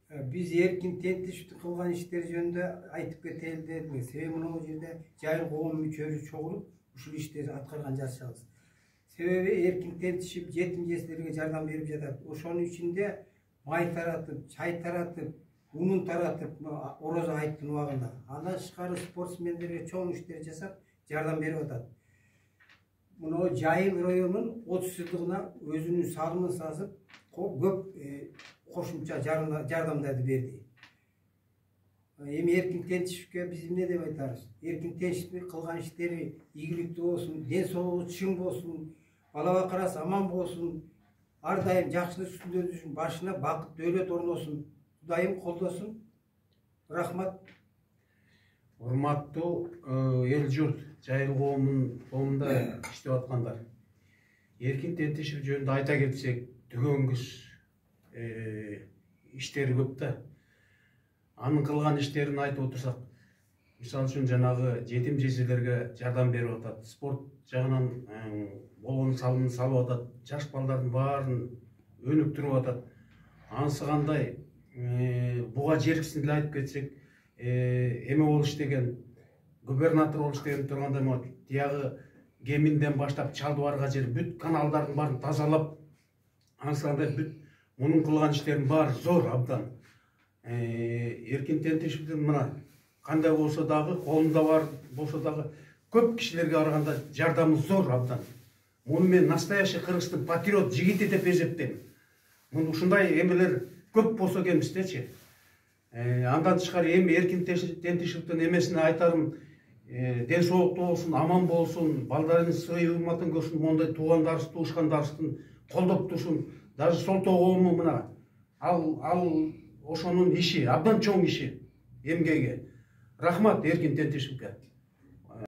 Biz erkin tentişip kılgan işler jönүндө айтып кетели дедим. Себеби мына жерде жайыл коом мүчөлү чогулуп ушул иштерди аткарган жатышабыз. Себеби эркин тентишип жетим жестерге жардам берип жатат. Ошонун ичинде май таратып, чай таратып, унун таратып, орозо айттын убагында. Андан тышкары спортсмендерге чоң иштер жасап жардам берип атат. Мына Жайыл районунун 30 жылдыгына өзүнүн салымын сазып, көп кошумча жардамдарды берди. Эми эркин тентишипке биз эмне деп айтабыз? Эркин тентишип кылган иштери ийгиликтүү болсун, ден соолугу чың болсун, бала бакырасы аман болсун, ар дайым жакшылык үстүндө жүрүшүн, башына бакыт дөөлөт орносун, Кудайым колдосун. Рахмат. Урматтуу эл журт, Жайыл коомунда иштеп аткандар. Эркин тентишип жөнүндө айта кетсек, түгөнгүс иштери көп да. Анын кылган иштерин айтып отурсак, мисалы үчүн жанагы жетим жесирлерге жардам берип атат, спорт жагынан болгон салымын салып атат, жаш балдардын баарын өнүктүрүп атат. Анысы кандай, буга жеркисин деле айтып кетсек, эме болуш деген, губернатор болуш деген турганда мо тиягы Кеминден баштап Чалдыбарга жер бүт каналдардын баарын тазалап, анысы кандай бүт мунун кылган иштерин баары зор абдан. Эркин тентишиптин мына кандай болсо дагы, колунда бар болсо дагы көп кишилерге караганда жардамы зор абдан. Муну мен настоящий кыргыздын патриот жигити деп эсептейм. Муну ушундай эмелер көп болсо экенбиздечи. Андан тышкары эми эркин тентишиптин эмесине айтарым, ден соолуктуу болсун, аман болсун, балдарын сый урматын көрсүн, мондай туугандарыбыз, туушкандарыбыздын колдоп турсун. Даже сол коому мына ал ошонун иши, абдан чоң иши эмгеги. Рахмат эркин тентишипке.